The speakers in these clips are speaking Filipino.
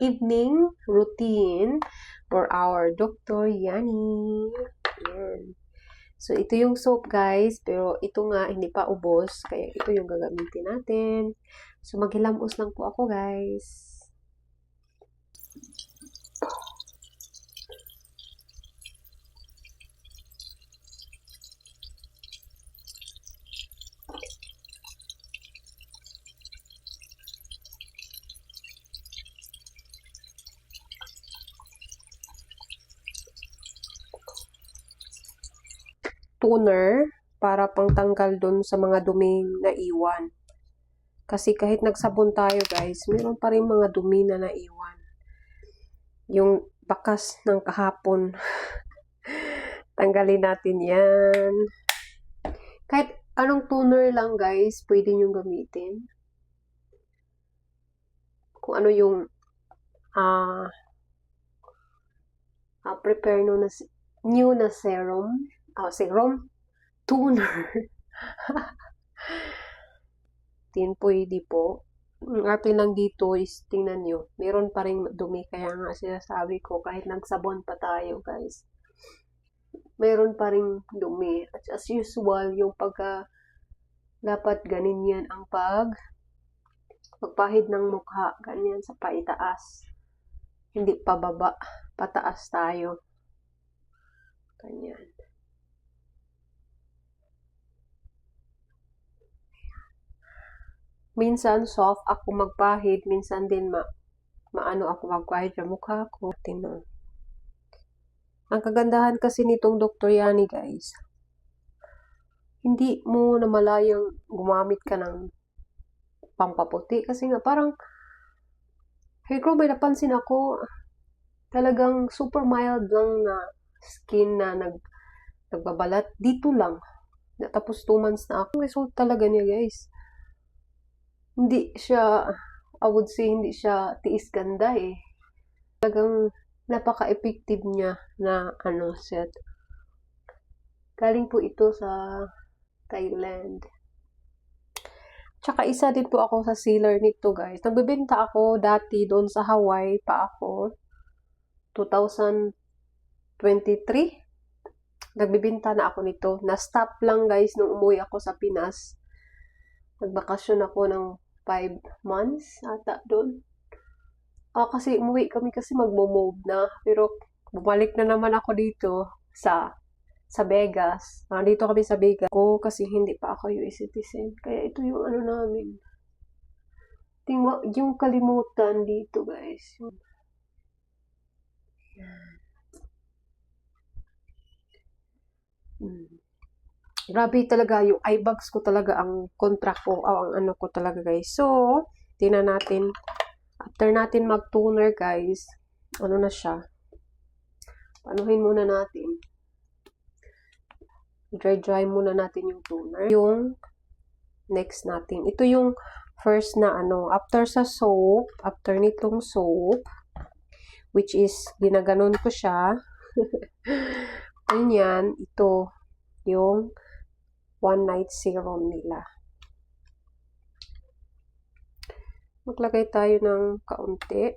evening routine for our Dr. Yani. Ayan. So, ito yung soap, guys. Pero ito nga, hindi pa ubos. Kaya ito yung gagamitin natin. So, maghilamos lang po ako, guys. Toner para pangtanggal dun sa mga duming naiwan. Kasi kahit nagsabon tayo, guys, meron pa rin mga dumi na naiwan. Yung bakas ng kahapon. Tanggalin natin yan. Kahit anong toner lang, guys, pwede nyo gamitin. Kung ano yung prepare no na new na serum. Serum? Toner. Tin pwede po. Ang atin lang dito is, tingnan nyo, meron pa rin dumi. Kaya nga sinasabi ko, kahit nagsabon pa tayo, guys, meron pa rin dumi. At as usual, yung dapat ganyan ang pagpahid ng mukha, ganyan sa paitaas. Hindi pababa, pataas tayo. Ganyan. Minsan soft ako magpahid, minsan din maano ako magpahid sa mukha ko. Tingnan. Ang kagandahan kasi nitong Dr. Yani, guys, hindi mo na malayang gumamit ka ng pampaputi. Kasi nga parang, hey girl, may napansin ako, talagang super mild lang na skin na nagbabalat. Dito lang. Tapos 2 months na ako. Result talaga niya, guys. Hindi siya, I would say, hindi siya tiis ganda eh. Talagang napaka-effective niya na set. Galing po ito sa Thailand. Tsaka isa din po ako sa seller nito, guys. Nagbebenta ako dati doon sa Hawaii pa ako. 2023. Nagbebenta na ako nito. Na-stop lang, guys, nung umuwi ako sa Pinas. Nagbakasyon ako ng 5 months ata doon. Kasi umuwi kami kasi magmo-move na. Pero bumalik na naman ako dito sa Vegas. Dito kami sa Vegas. Kasi hindi pa ako US citizen. Kaya ito yung namin. Yung kalimutan dito, guys. Grabe talaga, yung eye bags ko talaga ang contract ko, ang ko talaga, guys. So, tingnan natin. After natin mag-toner, guys, na siya. Panuhin muna natin. Dry muna natin yung toner. Yung next natin. Ito yung first na after sa soap, after nitong soap, which is, ginaganon ko siya. Ganyan, ito, yung one night serum nila. Maglagay tayo ng kaunti.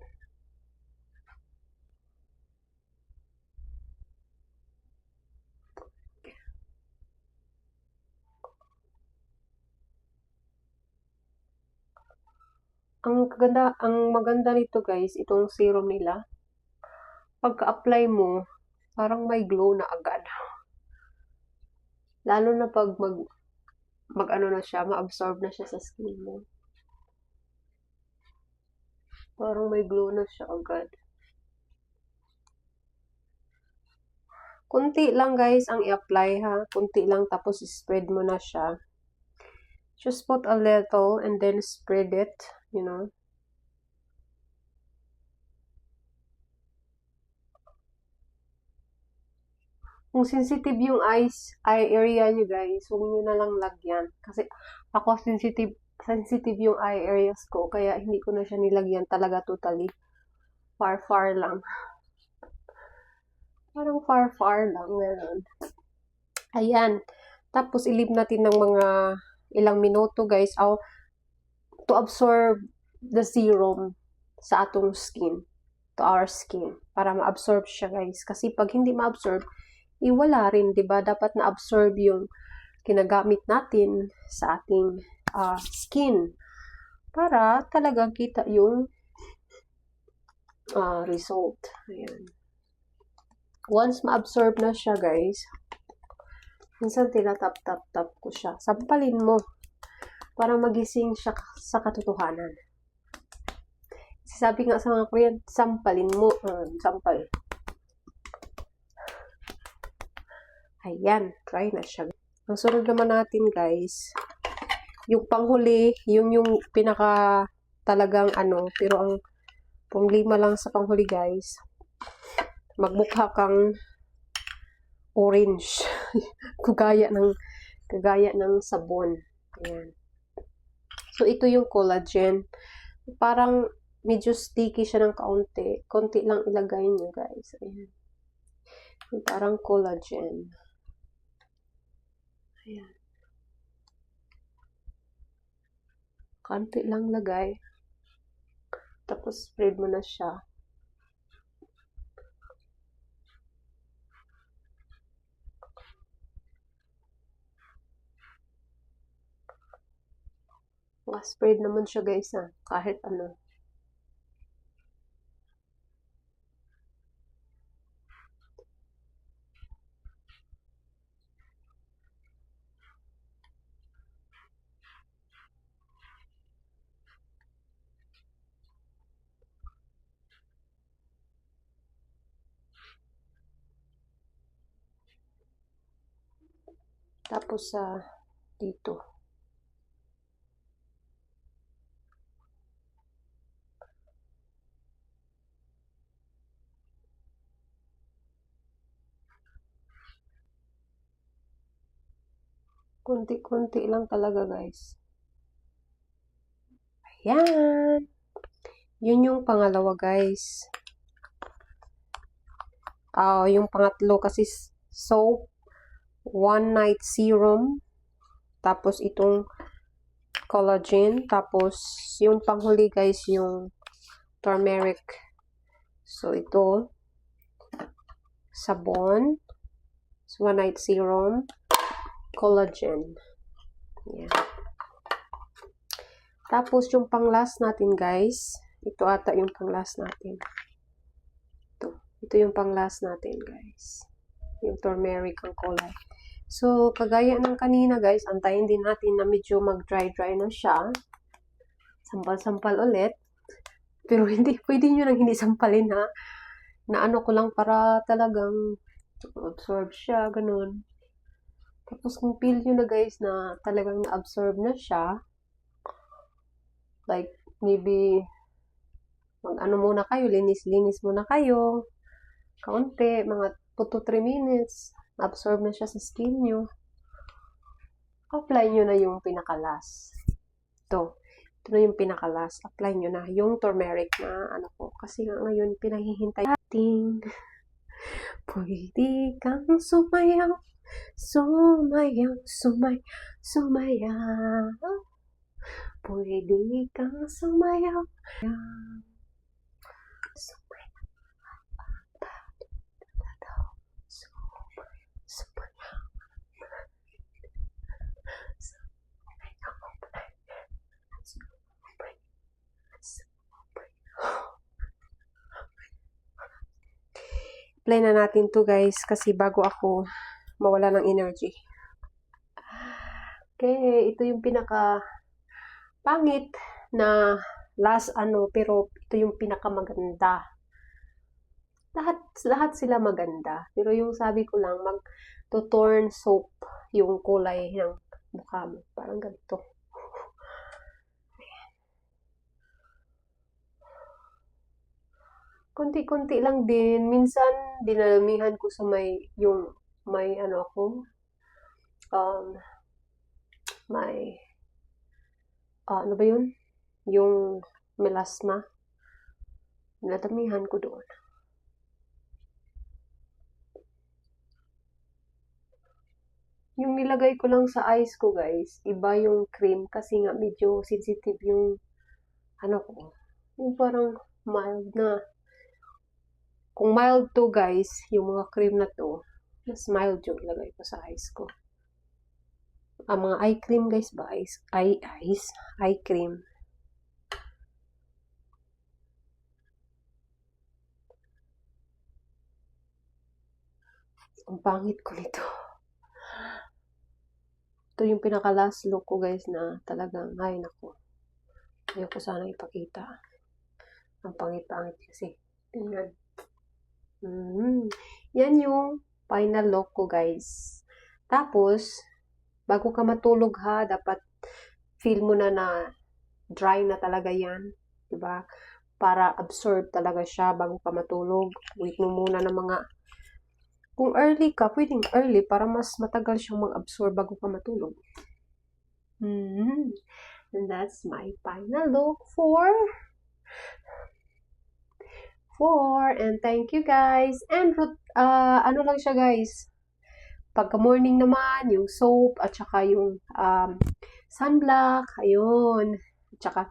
Ang maganda nito, guys, itong serum nila. Pagka-apply mo, parang may glow na agad. Lalo na pag na siya, ma-absorb na siya sa skin mo. Parang may glow na siya agad. Kunti lang, guys, ang i-apply, ha. Kunti lang, tapos spread mo na siya. Just put a little and then spread it, Kung sensitive yung eye area nyo, guys, huwag nyo na lang lagyan. Kasi ako sensitive yung eye areas ko, kaya hindi ko na siya nilagyan talaga totally. Far lang. Parang far lang, meron. Ayan. Tapos, i-leave natin ng mga ilang minuto, guys, to absorb the serum sa atong skin. to our skin para ma-absorb siya, guys. Kasi pag hindi ma-absorb, wala rin, 'di ba? Dapat na-absorb yung kinagamit natin sa ating skin para talagang kita yung result. Ayan. Once ma-absorb na siya, guys, minsan tinatap-tap-tap ko siya. Sampalin mo para magising siya sa katotohanan. Sabi nga sa mga Korean, sampalin mo. Sampal. Ayan, try na siya. Ang sunod naman natin, guys, yung panghuli, yung pinaka talagang pero ang problema lang sa panghuli, guys, magmukha kang orange. kagaya ng sabon. Ayan. So, ito yung collagen. Parang medyo sticky siya ng kaunti. Konti lang ilagay niyo, guys. Ayan. Yung parang collagen. Ayan. Konti lang lagay. Tapos, spread mo na siya. Spread naman siya, guys, kahit ano. Tapos, dito. Kunti-kunti lang talaga, guys. Ayan. Yun yung pangalawa, guys. Yung pangatlo kasi soap, one night serum, tapos itong collagen, tapos yung panghuli, guys, yung turmeric. So, ito, sabon, one night serum, collagen. Yan. Tapos, yung pang-last natin, guys, ito ata yung pang-last natin. Ito yung pang-last natin, guys. Yung turmeric ang kulay. So, kagaya ng kanina, guys, antayin din natin na medyo mag-dry-dry na siya. Sampal-sampal ulit. Pero pwede nyo nang hindi sampalin, ha. Na ko lang para talagang absorb siya, ganun. Tapos kung feel nyo na, guys, na talagang na-absorb na siya, like, maybe, muna kayo, linis-linis muna kayo, kaunti, mga 2 to 3 minutes, absorb na siya sa skin nyo, apply nyo na yung pinakalas. Ito na yung pinakalas. Apply nyo na yung turmeric na kasi nga ngayon pinahihintay natin. Pwede kang sumayaw, sumayaw, sumayaw. Pwede kang sumayaw. Apply na natin to, guys, kasi bago ako mawala ng energy. Okay, ito yung pinaka pangit na last pero ito yung pinaka maganda. Lahat sila maganda, pero yung sabi ko lang, mag-torn soap yung kulay ng mukha mo. Parang ganito. Konti-konti lang din. Minsan, dinalamihan ko sa may ano ba yun? Yung melasma. Dinadamihan ko doon. Yung nilagay ko lang sa eyes ko, guys, iba yung cream kasi nga medyo sensitive yung ko. Yung parang mild na Kung mild to guys, yung mga cream na to, mas mild yung ilagay ko sa eyes ko. Ang mga eye cream guys ba? Eye cream. Ang pangit ko nito. Ito yung pinaka last look ko guys na talagang, ay nako. Ayoko sana ipakita. Ang pangit-pangit kasi. Tingnan. Yan yung final look ko guys. Tapos, bago ka matulog ha, dapat feel mo na dry na talaga yan. Diba? Para absorb talaga siya bago ka matulog. Wait mo muna ng mga, kung early ka, pwedeng early para mas matagal siyang mag-absorb bago ka matulog. And that's my final look and thank you guys. And ano lang siya guys, pagka morning naman, yung soap at saka yung sunblock, ayun. At saka,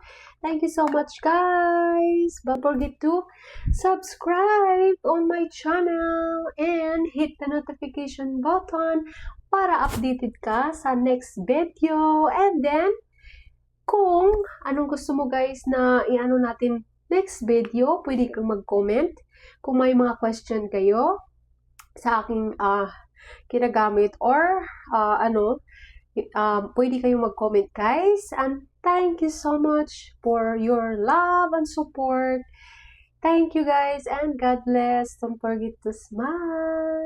thank you so much guys. Don't forget to subscribe on my channel and hit the notification button para updated ka sa next video. And then, kung anong gusto mo guys na i-ano natin next video, pwede kang mag-comment. Kung may mga question kayo sa aking kinagamit or pwede kayong mag-comment guys. And thank you so much for your love and support. Thank you guys and God bless. Don't forget to smile.